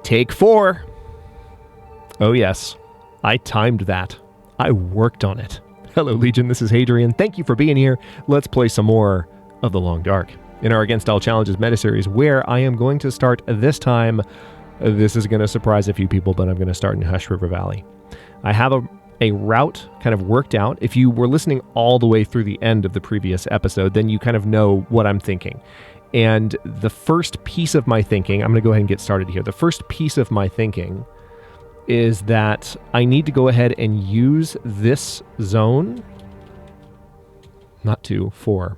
Take 4. Oh yes, I timed that. I worked on it. Hello Legion, this is Hadrian. Thank you for being here. Let's play some more of The Long Dark in our Against All Challenges meta-series, where I am going to start this time. This is going to surprise a few people, but I'm going to start in Hush River Valley. I have a route kind of worked out. If you were listening all the way through the end of the previous episode, then you kind of know what I'm thinking. And the first piece of my thinking, I'm going to go ahead and get started here. The first piece of my thinking is that I need to go ahead and use this zone, not 2, 4,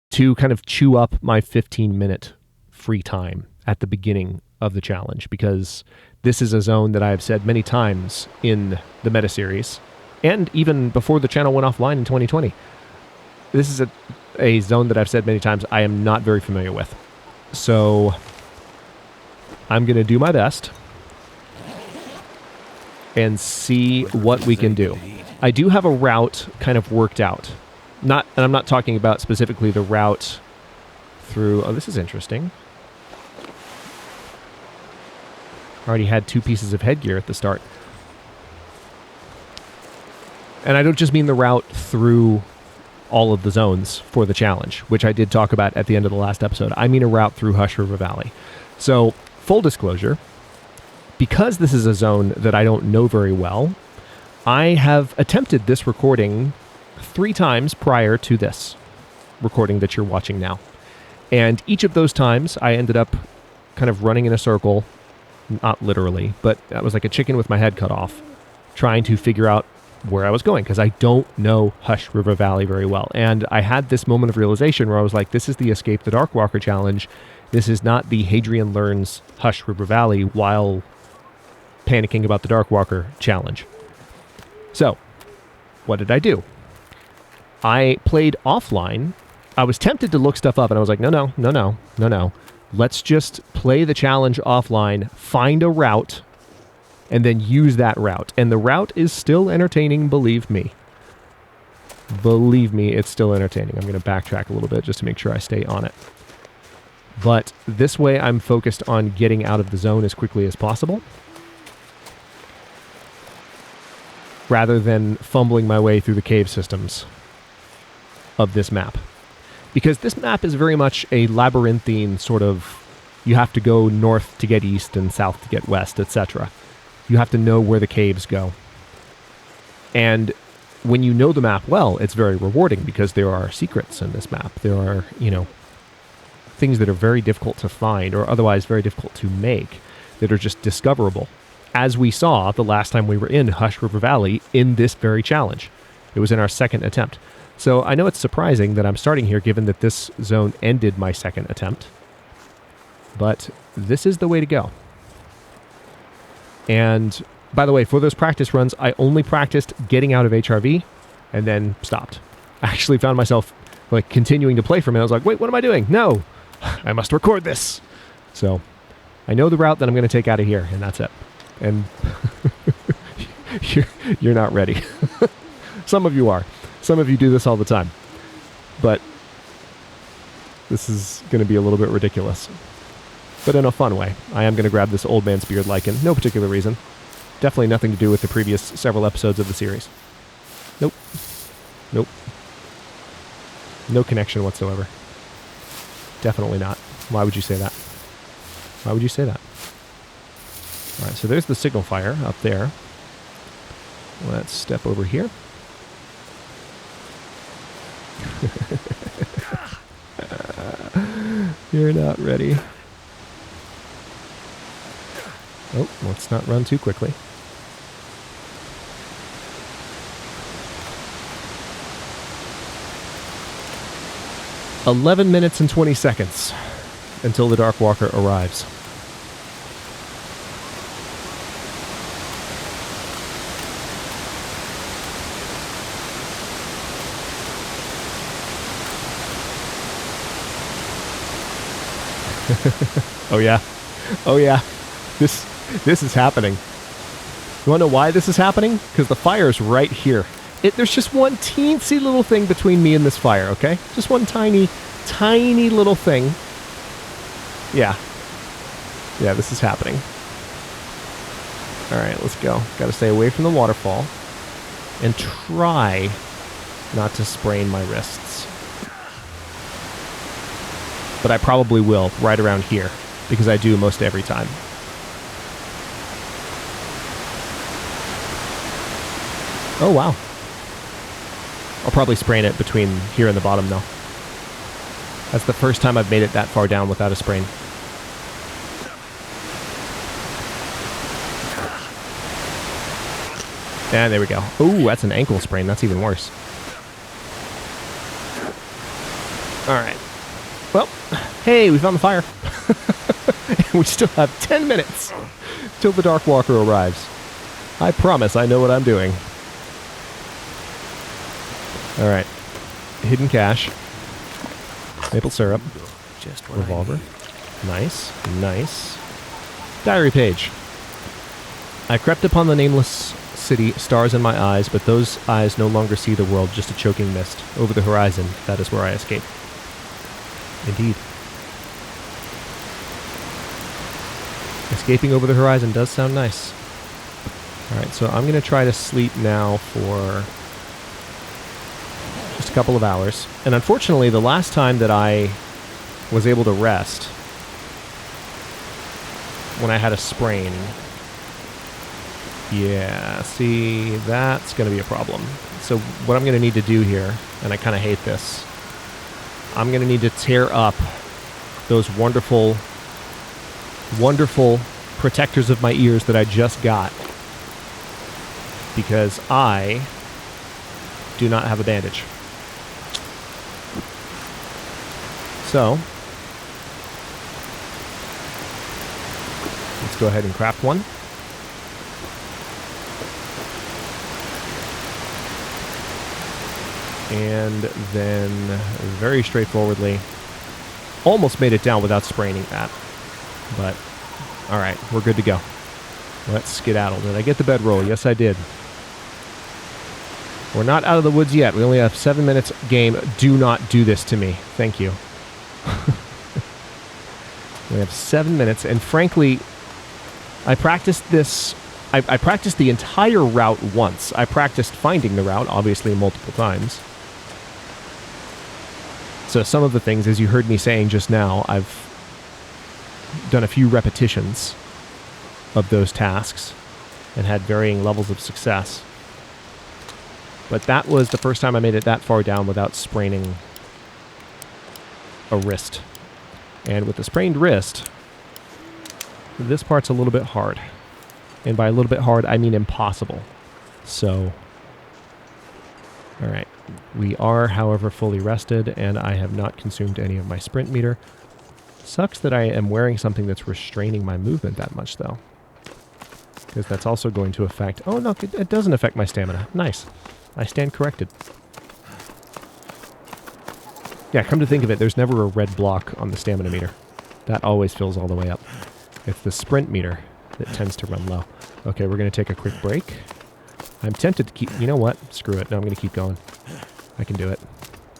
to kind of chew up my 15-minute free time at the beginning of the challenge, because this is a zone that I have said many times in the meta series, and even before the channel went offline in 2020. This is a zone that I've said many times I am not very familiar with. So I'm going to do my best and see what we can do. I do have a route kind of worked out. And I'm not talking about specifically the route through... Oh, this is interesting. Already had 2 pieces of headgear at the start. And I don't just mean the route through all of the zones for the challenge, which I did talk about at the end of the last episode. I mean a route through Hush River Valley. So, full disclosure, because this is a zone that I don't know very well, I have attempted this recording 3 times prior to this recording that you're watching now. And each of those times, I ended up kind of running in a circle, not literally, but I was like a chicken with my head cut off, trying to figure out where I was going, because I don't know Hush River Valley very well. And I had this moment of realization where I was like, this is the Escape the Darkwalker challenge. This is not the Hadrian learns Hush River Valley while panicking about the Darkwalker challenge. So, what did I do? I played offline. I was tempted to look stuff up, and I was like, no. Let's just play the challenge offline, find a route, and then use that route. And the route is still entertaining, believe me. Believe me, it's still entertaining. I'm going to backtrack a little bit just to make sure I stay on it. But this way I'm focused on getting out of the zone as quickly as possible, rather than fumbling my way through the cave systems of this map. Because this map is very much a labyrinthine sort of, you have to go north to get east and south to get west, etc. You have to know where the caves go. And when you know the map well, it's very rewarding, because there are secrets in this map. There are, things that are very difficult to find, or otherwise very difficult to make, that are just discoverable. As we saw the last time we were in Hush River Valley in this very challenge. It was in our second attempt. So I know it's surprising that I'm starting here, given that this zone ended my second attempt. But this is the way to go. And by the way, for those practice runs, I only practiced getting out of HRV and then stopped. I actually found myself like continuing to play for a minute. I was like, wait, what am I doing? No, I must record this. So I know the route that I'm going to take out of here, and that's it. And you're not ready. Some of you are. Some of you do this all the time. But this is going to be a little bit ridiculous. But in a fun way. I am going to grab this old man's beard lichen. No particular reason. Definitely nothing to do with the previous several episodes of the series. Nope. No connection whatsoever. Definitely not. Why would you say that? Why would you say that? Alright, so there's the signal fire up there. Let's step over here. You're not ready. Oh, let's not run too quickly. "11 minutes and 20 seconds until the Darkwalker arrives." Oh yeah. This is happening. You want to know why this is happening? Because the fire's right here. There's just one teensy little thing between me and this fire, okay? Just one tiny little thing. Yeah. Yeah, this is happening. Alright, let's go. Gotta stay away from the waterfall. And try not to sprain my wrists. But I probably will right around here, because I do most every time. Oh, wow. I'll probably sprain it between here and the bottom, though. That's the first time I've made it that far down without a sprain. And there we go. Ooh, that's an ankle sprain. That's even worse. Alright. Well, hey, we found the fire. We still have 10 minutes till the Darkwalker arrives. I promise I know what I'm doing. Alright. Hidden cache. Maple syrup. Just what Revolver. Nice. Nice. Diary page. I crept upon the nameless city, stars in my eyes, but those eyes no longer see the world, just a choking mist. Over the horizon, that is where I escape. Indeed. Escaping over the horizon does sound nice. Alright, so I'm going to try to sleep now for just a couple of hours. And unfortunately, the last time that I was able to rest, when I had a sprain, yeah, see, that's going to be a problem. So what I'm going to need to do here, and I kind of hate this, I'm going to need to tear up those wonderful, wonderful protectors of my ears that I just got, because I do not have a bandage. So, let's go ahead and craft one. And then, very straightforwardly, almost made it down without spraining that. But, alright, we're good to go. Let's skedaddle. Did I get the bedroll? Yes, I did. We're not out of the woods yet. We only have 7 minutes game. Do not do this to me. Thank you. We have 7 minutes, and frankly, I practiced this. I practiced the entire route once. I practiced finding the route, obviously, multiple times. So some of the things, as you heard me saying just now, I've done a few repetitions of those tasks and had varying levels of success. But that was the first time I made it that far down without spraining a wrist. And with the sprained wrist, this part's a little bit hard. And by a little bit hard, I mean impossible. So, alright. We are, however, fully rested, and I have not consumed any of my sprint meter. Sucks that I am wearing something that's restraining my movement that much, though. Because that's also going to affect... Oh, no, it doesn't affect my stamina. Nice. I stand corrected. Yeah, come to think of it, there's never a red block on the stamina meter. That always fills all the way up. It's the sprint meter that tends to run low. Okay, we're going to take a quick break. I'm tempted to keep... You know what? Screw it. No, I'm going to keep going. I can do it.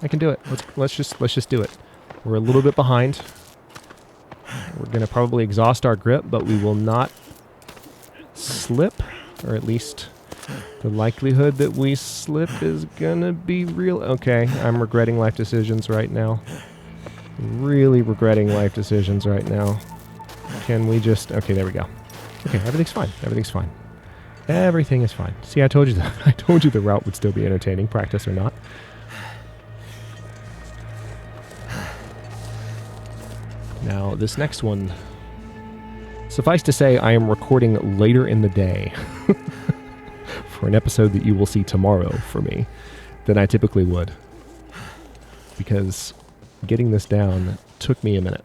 I can do it. Let's just do it. We're a little bit behind. We're going to probably exhaust our grip, but we will not slip, or at least the likelihood that we slip is going to be real. Okay, I'm regretting life decisions right now. Really regretting life decisions right now. Can we just... Okay, there we go. Okay, everything's fine. Everything's fine. Everything is fine. See, I told you that. I told you the route would still be entertaining, practice or not. Now, this next one... Suffice to say, I am recording later in the day for an episode that you will see tomorrow for me than I typically would. Because getting this down took me a minute.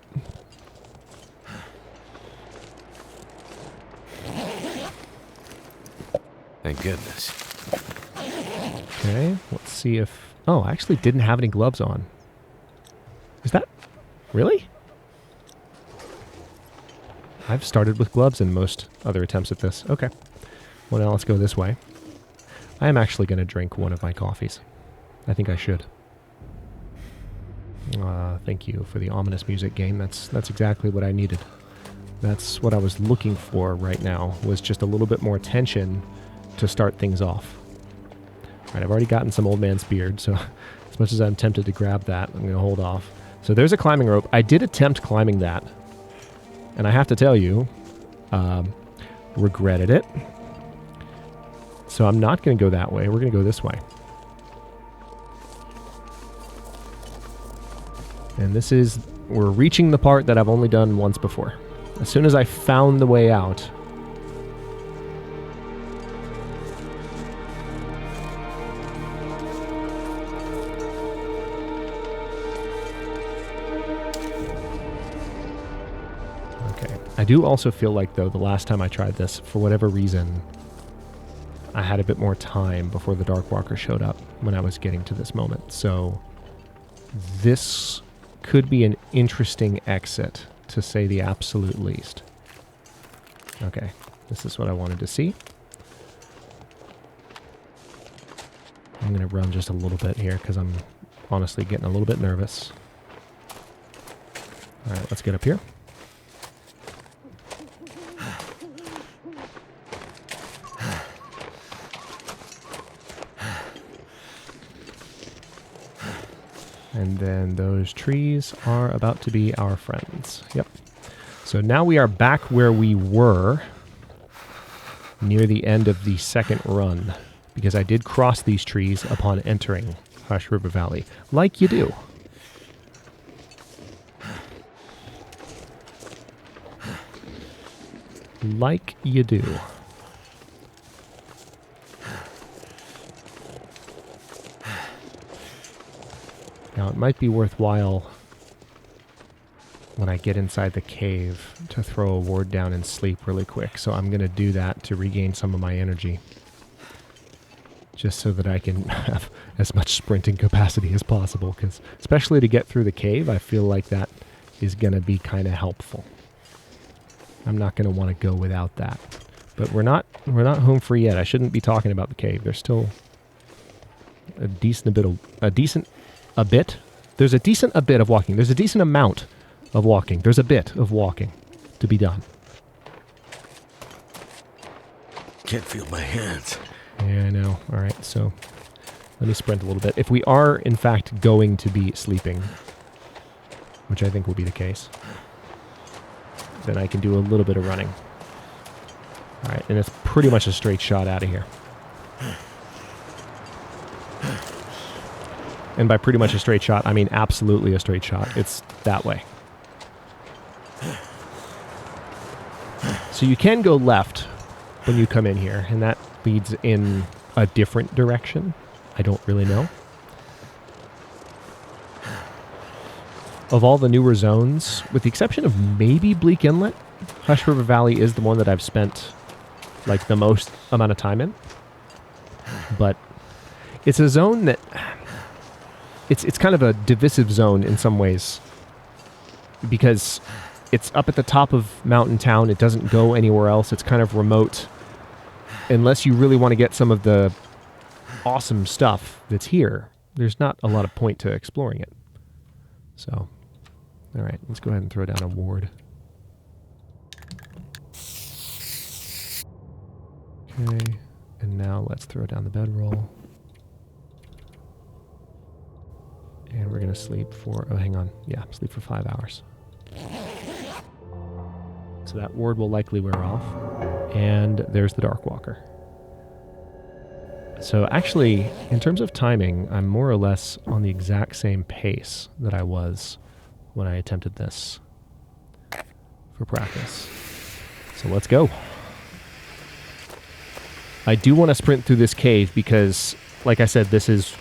Thank goodness. Okay, let's see if... Oh, I actually didn't have any gloves on. Is that... Really? I've started with gloves in most other attempts at this. Okay. Well, now let's go this way. I am actually going to drink one of my coffees. I think I should. Thank you for the ominous music game. That's exactly what I needed. That's what I was looking for right now, was just a little bit more tension to start things off. All right, I've already gotten some old man's beard, so as much as I'm tempted to grab that, I'm going to hold off. So there's a climbing rope. I did attempt climbing that, and I have to tell you, regretted it. So I'm not going to go that way. We're going to go this way. And this is, we're reaching the part that I've only done once before. As soon as I found the way out, okay. I do also feel like, though, the last time I tried this, for whatever reason, I had a bit more time before the Darkwalker showed up when I was getting to this moment. So this could be an interesting exit, to say the absolute least. Okay, this is what I wanted to see. I'm going to run just a little bit here because I'm honestly getting a little bit nervous. All right, let's get up here. And then those trees are about to be our friends. Yep. So now we are back where we were near the end of the second run, because I did cross these trees upon entering Hush River Valley, like you do. Like you do. Now, it might be worthwhile when I get inside the cave to throw a ward down and sleep really quick. So I'm going to do that to regain some of my energy, just so that I can have as much sprinting capacity as possible. Because especially to get through the cave, I feel like that is going to be kind of helpful. I'm not going to want to go without that. But we're not home free yet. I shouldn't be talking about the cave. There's still a decent bit of walking. There's a decent amount of walking. There's a bit of walking to be done. Can't feel my hands. Yeah, I know. All right, so let me sprint a little bit. If we are, in fact, going to be sleeping, which I think will be the case, then I can do a little bit of running. All right, and it's pretty much a straight shot out of here. And by pretty much a straight shot, I mean absolutely a straight shot. It's that way. So you can go left when you come in here, and that leads in a different direction. I don't really know. Of all the newer zones, with the exception of maybe Bleak Inlet, Hush River Valley is the one that I've spent like the most amount of time in. But it's a zone that... It's kind of a divisive zone in some ways, because it's up at the top of Mountain Town. It doesn't go anywhere else. It's kind of remote. Unless you really want to get some of the awesome stuff that's here, there's not a lot of point to exploring it. So, all right, let's go ahead and throw down a ward. Okay, and now let's throw down the bedroll. And we're going to sleep for... Oh, hang on. Yeah, sleep for 5 hours. So that ward will likely wear off. And there's the Darkwalker. So actually, in terms of timing, I'm more or less on the exact same pace that I was when I attempted this for practice. So let's go. I do want to sprint through this cave because, like I said, this is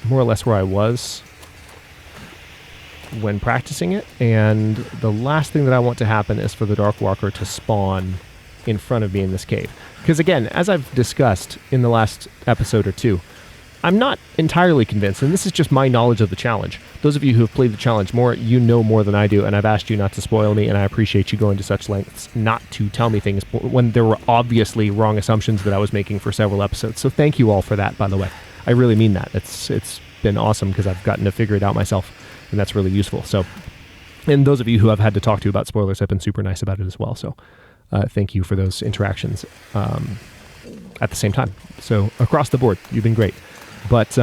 more or less where I was when practicing it, and the last thing that I want to happen is for the Darkwalker to spawn in front of me in this cave. Because again, as I've discussed in the last episode or two, I'm not entirely convinced, and this is just my knowledge of the challenge. Those of you who have played the challenge more, you know more than I do, and I've asked you not to spoil me, and I appreciate you going to such lengths not to tell me things when there were obviously wrong assumptions that I was making for several episodes. So thank you all for that, by the way. I really mean that. It's been awesome because I've gotten to figure it out myself, and that's really useful. So And those of you who I've had to talk to about spoilers have been super nice about it as well. So thank you for those interactions at the same time. So across the board, you've been great. But,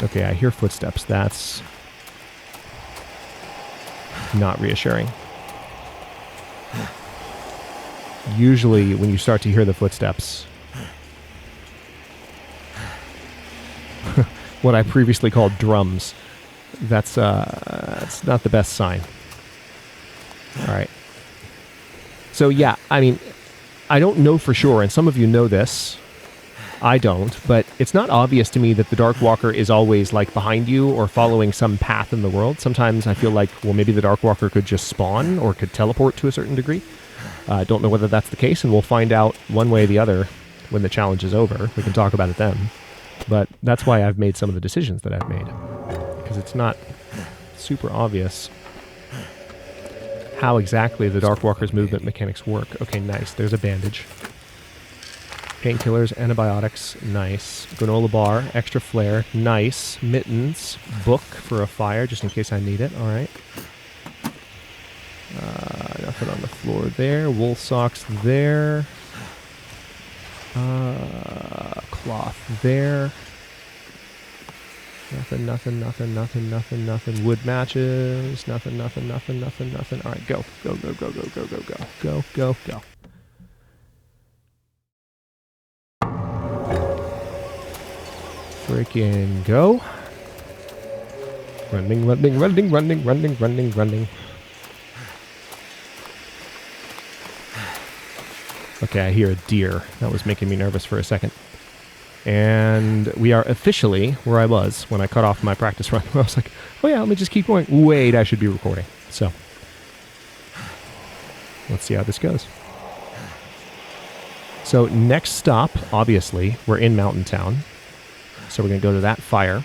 okay, I hear footsteps. That's not reassuring. Usually when you start to hear the footsteps, what I previously called drums, that's not the best sign. All right. So yeah, I mean, I don't know for sure, and some of you know this. I don't, but it's not obvious to me that the Darkwalker is always like behind you or following some path in the world. Sometimes I feel like, well, maybe the Darkwalker could just spawn or could teleport to a certain degree. I don't know whether that's the case, and we'll find out one way or the other when the challenge is over. We can talk about it then. But that's why I've made some of the decisions that I've made, because it's not super obvious how exactly the Darkwalker's movement mechanics work. Okay, nice. There's a bandage. Painkillers, antibiotics, nice. Granola bar, extra flare, nice. Mittens, book for a fire, just in case I need it. All right. Nothing on the floor there. Wool socks there. Cloth there. Nothing. Wood matches. Nothing. All right, go. Go. Freaking go. Running. Okay, I hear a deer. That was making me nervous for a second. And we are officially where I was when I cut off my practice run. I was like, oh yeah, let me just keep going. Wait, I should be recording. So, let's see how this goes. So, next stop, obviously, we're in Mountain Town. So we're going to go to that fire.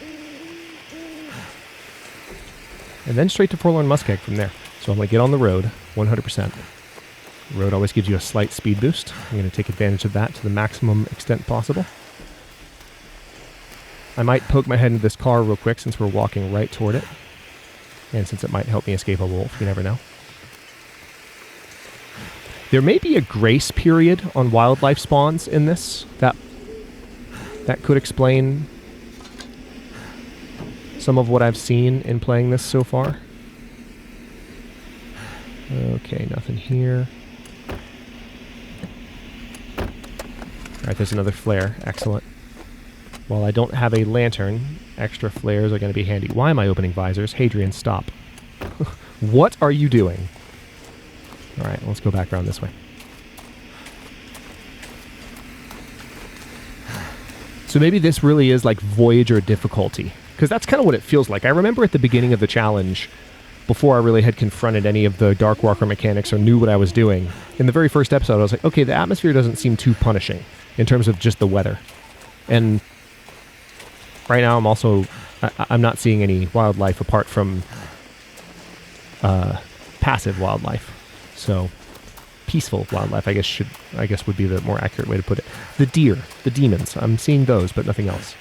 And then straight to Forlorn Muskeg from there. So I'm going to get on the road, 100%. The road always gives you a slight speed boost. I'm going to take advantage of that to the maximum extent possible. I might poke my head into this car real quick since we're walking right toward it. And since it might help me escape a wolf, you never know. There may be a grace period on wildlife spawns in this. That could explain some of what I've seen in playing this so far. Okay, nothing here. Alright, there's another flare. Excellent. While I don't have a lantern, extra flares are going to be handy. Why am I opening visors? Hadrian, stop. What are you doing? Alright, let's go back around this way. So maybe this really is like Voyager difficulty, because that's kind of what it feels like. I remember at the beginning of the challenge, before I really had confronted any of the Darkwalker mechanics or knew what I was doing, in the very first episode I was like, okay, the atmosphere doesn't seem too punishing in terms of just the weather. And right now I'm not seeing any wildlife apart from passive wildlife. So peaceful wildlife, I guess would be the more accurate way to put it. The deer, the demons, I'm seeing those, but nothing else.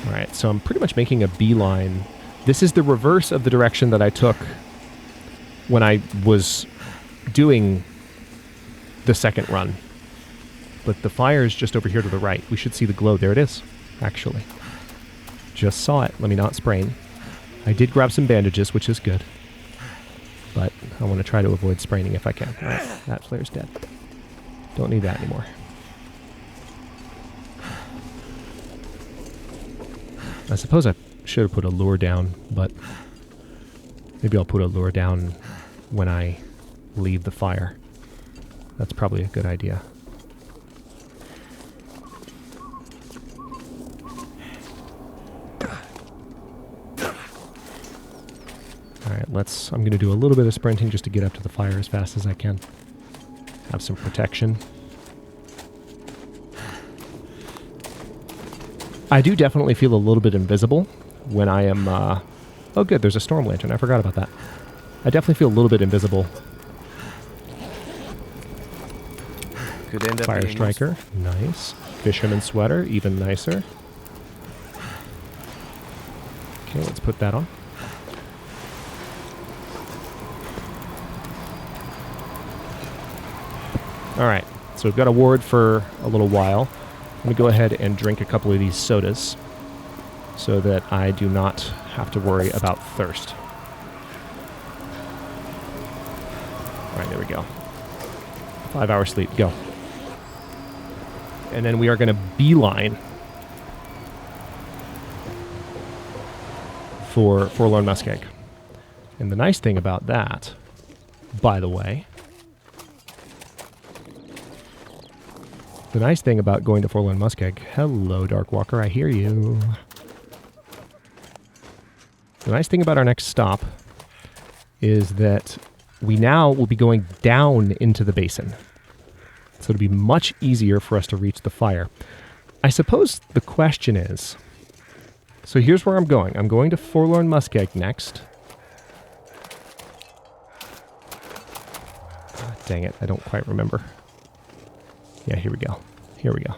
Alright, so I'm pretty much making a beeline. This is the reverse of the direction that I took when I was doing the second run. But the fire is just over here to the right. We should see the glow. There it is, actually. Just saw it. Let me not sprain. I did grab some bandages, which is good. But I want to try to avoid spraining if I can. All right, that flare's dead. Don't need that anymore. I suppose I should have put a lure down, but maybe I'll put a lure down when I leave the fire. That's probably a good idea. Alright, I'm going to do a little bit of sprinting just to get up to the fire as fast as I can. Have some protection. I do definitely feel a little bit invisible when I am... oh good, there's a storm lantern. I forgot about that. I definitely feel a little bit invisible Could end up Fire being striker, nice. Fisherman sweater, even nicer. Okay, let's put that on. Alright, so we've got a ward for a little while. I'm going to go ahead and drink a couple of these sodas so that I do not have to worry about thirst. Alright, there we go. 5 hours sleep, go. And then we are going to beeline for Forlorn Muskeg. And the nice thing about that, by the way, the nice thing about going to Forlorn Muskeg, hello Darkwalker, I hear you. The nice thing about our next stop is that we now will be going down into the basin. So it'll be much easier for us to reach the fire. I suppose the question is, so here's where I'm going. I'm going to Forlorn Muskeg next. Ah, dang it, I don't quite remember. Yeah, here we go. Here we go.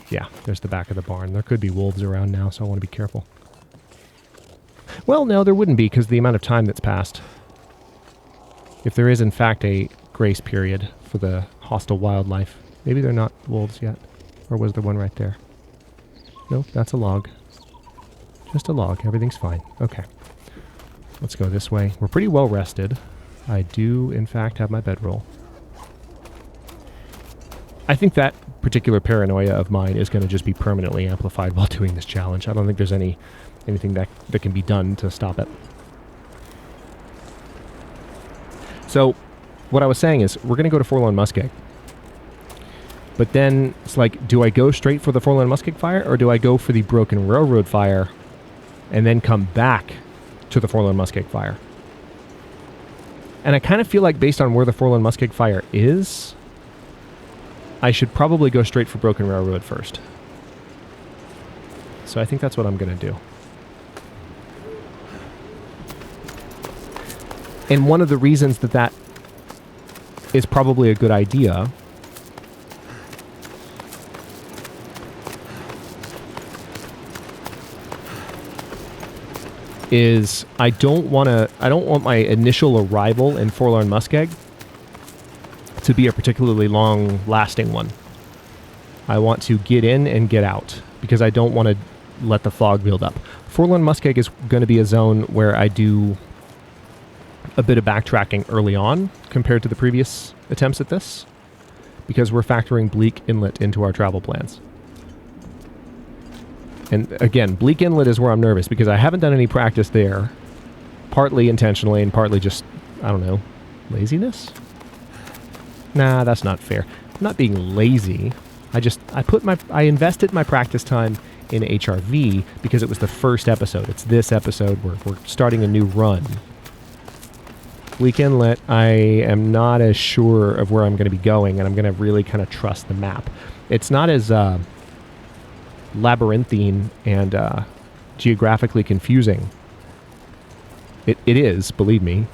Yeah, there's the back of the barn. There could be wolves around now, so I want to be careful. Well, no, there wouldn't be, because the amount of time that's passed. If there is, in fact, a grace period for the hostile wildlife. Maybe they're not wolves yet. Or was there one right there? Nope, that's a log. Just a log. Everything's fine. Okay. Let's go this way. We're pretty well rested. I do, in fact, have my bedroll. I think that particular paranoia of mine is going to just be permanently amplified while doing this challenge. I don't think there's anything that can be done to stop it. So, what I was saying is, we're going to go to Forlorn Muskeg. But then, it's like, do I go straight for the Forlorn Muskeg fire, or do I go for the Broken Railroad fire, and then come back to the Forlorn Muskeg fire? And I kind of feel like, based on where the Forlorn Muskeg fire is, I should probably go straight for Broken Railroad first. So I think that's what I'm going to do. And one of the reasons that is probably a good idea is I don't want my initial arrival in Forlorn Muskeg to be a particularly long-lasting one. I want to get in and get out because I don't want to let the fog build up. Forlorn Muskeg is going to be a zone where I do a bit of backtracking early on compared to the previous attempts at this because we're factoring Bleak Inlet into our travel plans. And again, Bleak Inlet is where I'm nervous because I haven't done any practice there, partly intentionally and partly just, I don't know, laziness? Nah, that's not fair. I'm not being lazy. I invested my practice time in HRV because it was the first episode. It's this episode where we're starting a new run. Bleak Inlet, I am not as sure of where I'm going to be going, and I'm going to really kind of trust the map. It's not as labyrinthine and geographically confusing. It is, believe me.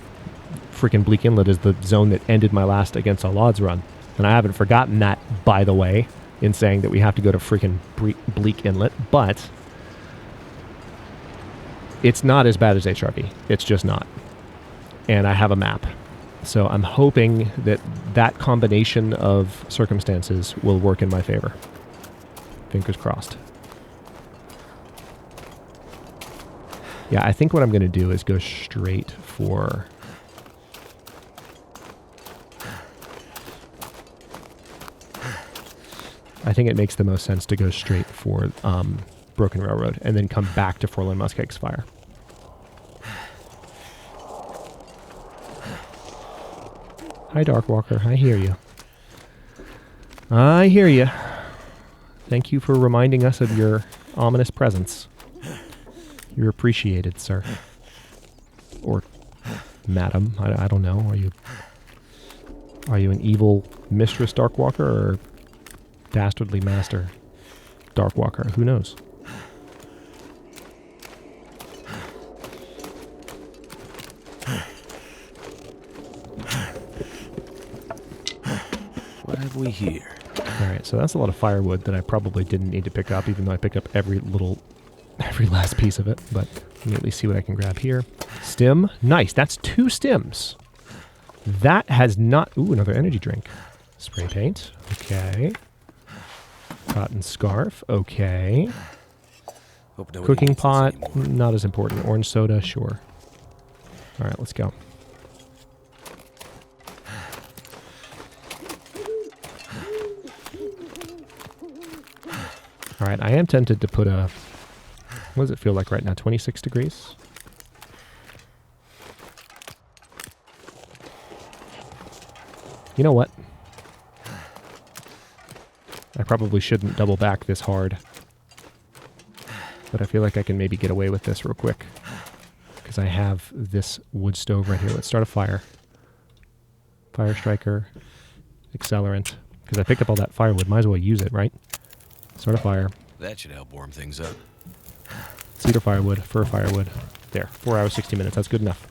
Freaking Bleak Inlet is the zone that ended my last Against All Odds run. And I haven't forgotten that, by the way, in saying that we have to go to freaking Bleak Inlet. But it's not as bad as HRV. It's just not. And I have a map. So I'm hoping that that combination of circumstances will work in my favor. Fingers crossed. Yeah, I think what I'm going to do is go straight for... I think it makes the most sense to go straight for Broken Railroad and then come back to Forlorn Muskeg's fire. Hi, Darkwalker. I hear you. I hear you. Thank you for reminding us of your ominous presence. You're appreciated, sir. Or madam. I don't know. Are you an evil Mistress Darkwalker or dastardly Master Darkwalker? Who knows? What have we here? Alright, so that's a lot of firewood that I probably didn't need to pick up, even though I picked up every last piece of it. But let me at least see what I can grab here. Stim. Nice. That's 2 stims. That has not... Ooh, another energy drink. Spray paint. Okay. Cotton scarf. Okay. Cooking pot. Not as important. Orange soda. Sure. Alright, let's go. Alright, I am tempted to put a... What does it feel like right now? 26 degrees? You know what? I probably shouldn't double back this hard. But I feel like I can maybe get away with this real quick. Because I have this wood stove right here. Let's start a fire. Fire striker. Accelerant. Because I picked up all that firewood. Might as well use it, right? Start a fire. That should help warm things up. Cedar firewood, fir firewood. There, 4 hours, 60 minutes. That's good enough.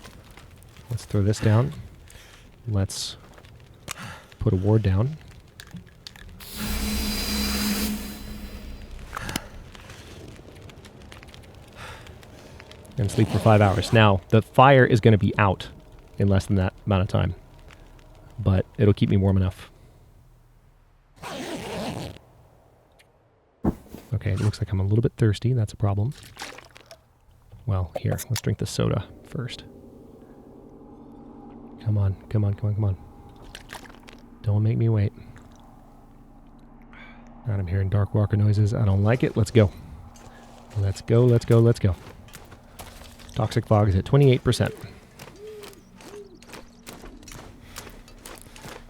Let's throw this down. Let's put a ward down. And sleep for 5 hours. Now, the fire is going to be out in less than that amount of time. But it'll keep me warm enough. Okay, it looks like I'm a little bit thirsty. That's a problem. Well, here, let's drink the soda first. Come on, come on, come on, come on. Don't make me wait. Alright, I'm hearing Darkwalker noises. I don't like it. Let's go. Let's go, let's go, let's go. Toxic fog is at 28%.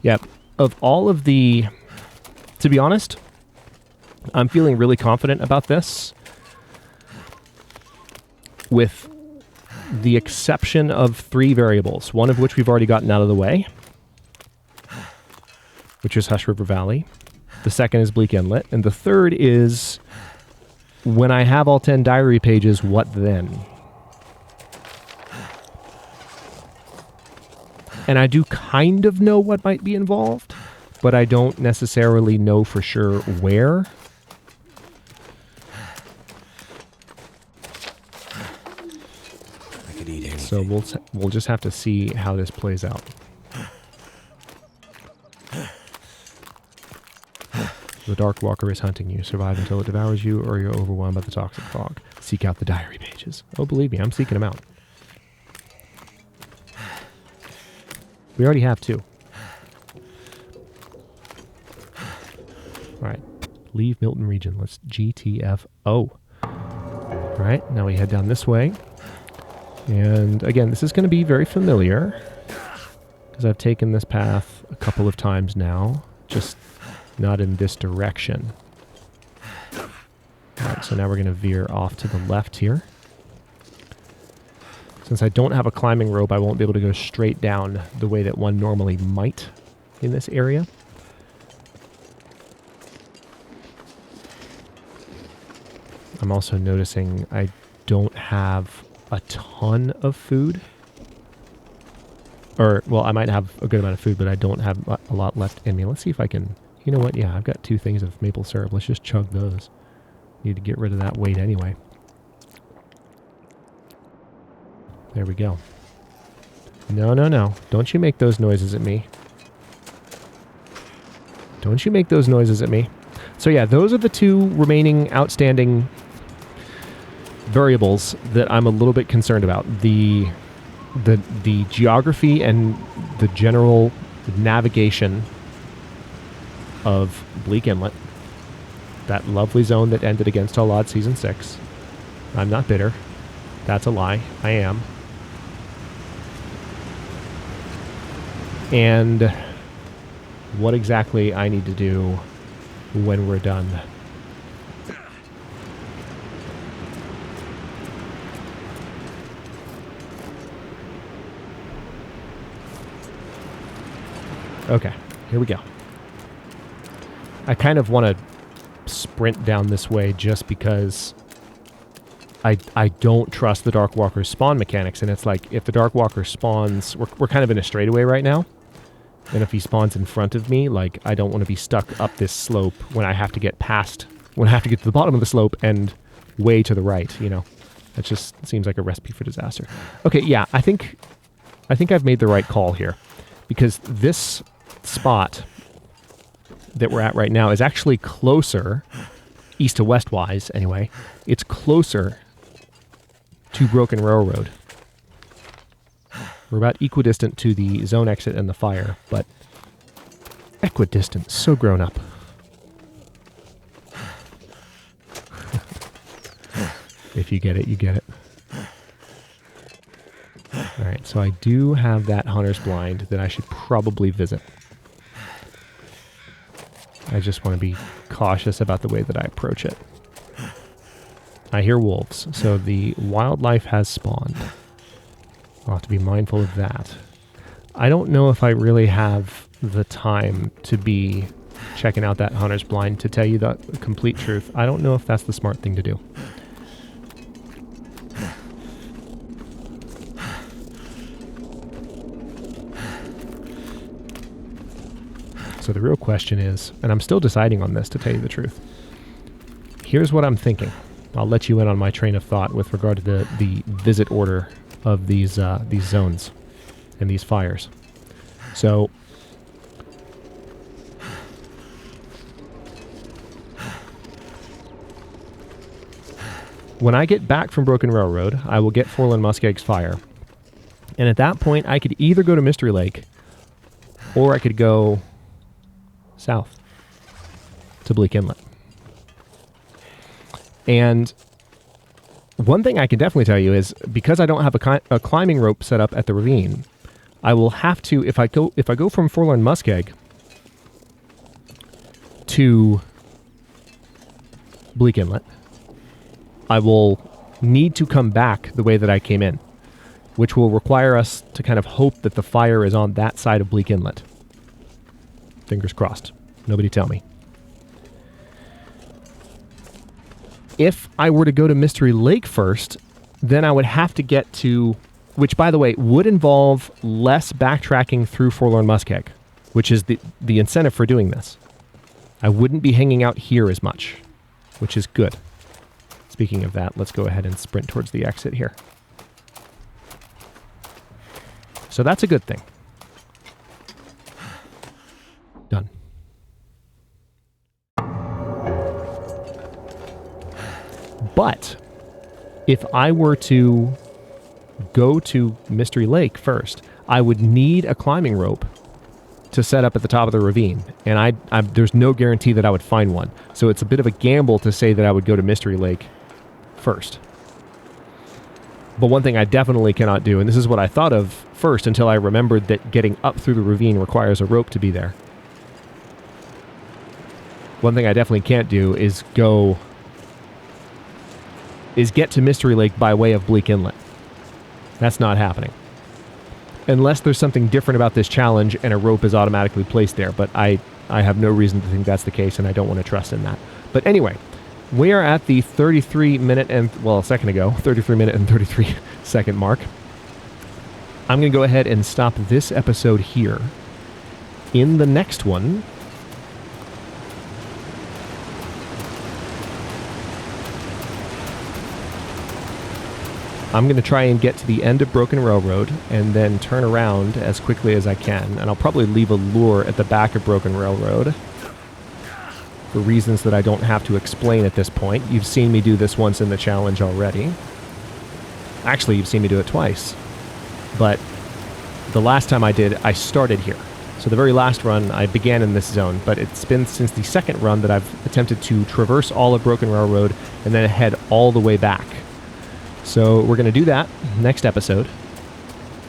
Yeah, of all of the... To be honest, I'm feeling really confident about this. With the exception of 3 variables, one of which we've already gotten out of the way, which is Hush River Valley. The second is Bleak Inlet. And the third is, when I have all 10 diary pages, what then? And I do kind of know what might be involved, but I don't necessarily know for sure where. So we'll just have to see how this plays out. The Darkwalker is hunting you. Survive until it devours you, or you're overwhelmed by the toxic fog. Seek out the diary pages. Oh, believe me, I'm seeking them out. We already have 2. Alright. Leave Milton region. Let's GTFO. Alright, now we head down this way. And again, this is going to be very familiar. Because I've taken this path a couple of times now. Just not in this direction. Alright, so now we're going to veer off to the left here. Since I don't have a climbing rope, I won't be able to go straight down the way that one normally might in this area. I'm also noticing I don't have a ton of food. Or, well, I might have a good amount of food, but I don't have a lot left in me. Let's see if I can... You know what? Yeah, I've got 2 things of maple syrup. Let's just chug those. Need to get rid of that weight anyway. There we go. No, no, no. Don't you make those noises at me. Don't you make those noises at me. So yeah, those are the 2 remaining outstanding variables that I'm a little bit concerned about. The geography and the general navigation of Bleak Inlet. That lovely zone that ended against all odds Season 6. I'm not bitter. That's a lie. I am. And what exactly I need to do when we're done. Okay, here we go. I kind of want to sprint down this way just because I don't trust the Darkwalker's spawn mechanics. And it's like, if the Darkwalker spawns... We're kind of in a straightaway right now. And if he spawns in front of me, like, I don't want to be stuck up this slope when I have to get when I have to get to the bottom of the slope and way to the right, you know. That just seems like a recipe for disaster. Okay, yeah, I think I've made the right call here, because this spot that we're at right now is actually closer, east to west wise anyway, it's closer to Broken Railroad. We're about equidistant to the zone exit and the fire, but equidistant, so grown up. If you get it, you get it. Alright, so I do have that hunter's blind that I should probably visit. I just want to be cautious about the way that I approach it. I hear wolves, so the wildlife has spawned. I'll have to be mindful of that. I don't know if I really have the time to be checking out that hunter's blind, to tell you the complete truth. I don't know if that's the smart thing to do. So the real question is, and I'm still deciding on this to tell you the truth. Here's what I'm thinking. I'll let you in on my train of thought with regard to the visit order of these zones and these fires. So when I get back from Broken Railroad, I will get Forlorn Muskegg's fire. And at that point, I could either go to Mystery Lake, or I could go south to Bleak Inlet. And one thing I can definitely tell you is, because I don't have a climbing rope set up at the ravine, I will have to, if I go from Forlorn Muskeg to Bleak Inlet, I will need to come back the way that I came in, which will require us to kind of hope that the fire is on that side of Bleak Inlet. Fingers crossed. Nobody tell me. If I were to go to Mystery Lake first, then I would have to get to, which by the way would involve less backtracking through Forlorn Muskeg, which is the incentive for doing this. I wouldn't be hanging out here as much, which is good. Speaking of that, let's go ahead and sprint towards the exit here. So that's a good thing. Done. But if I were to go to Mystery Lake first, I would need a climbing rope to set up at the top of the ravine, and there's no guarantee that I would find one. So it's a bit of a gamble to say that I would go to Mystery Lake first. But one thing I definitely cannot do, and this is what I thought of first until I remembered that getting up through the ravine requires a rope to be there. One thing I definitely can't do is get to Mystery Lake by way of Bleak Inlet. That's not happening. Unless there's something different about this challenge and a rope is automatically placed there, but I have no reason to think that's the case, and I don't want to trust in that. But anyway, we are at the 33 minute and 33 second mark. I'm going to go ahead and stop this episode here. In the next one, I'm going to try and get to the end of Broken Railroad and then turn around as quickly as I can. And I'll probably leave a lure at the back of Broken Railroad for reasons that I don't have to explain at this point. You've seen me do this once in the challenge already. Actually, you've seen me do it twice. But the last time I did, I started here. So the very last run, I began in this zone, but it's been since the second run that I've attempted to traverse all of Broken Railroad and then head all the way back. So we're going to do that next episode,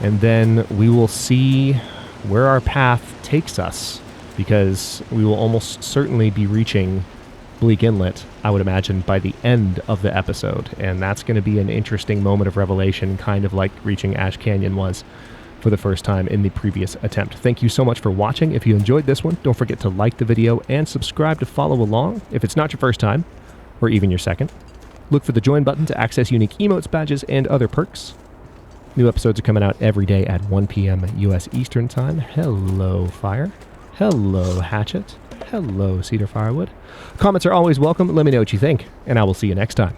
and then we will see where our path takes us, because we will almost certainly be reaching Bleak Inlet, I would imagine, by the end of the episode, and that's going to be an interesting moment of revelation, kind of like reaching Ash Canyon was for the first time in the previous attempt. Thank you so much for watching. If you enjoyed this one, don't forget to like the video and subscribe to follow along if it's not your first time, or even your second. Look for the join button to access unique emotes, badges, and other perks. New episodes are coming out every day at 1 p.m. U.S. Eastern Time. Hello, Fire. Hello, Hatchet. Hello, Cedar Firewood. Comments are always welcome. Let me know what you think, and I will see you next time.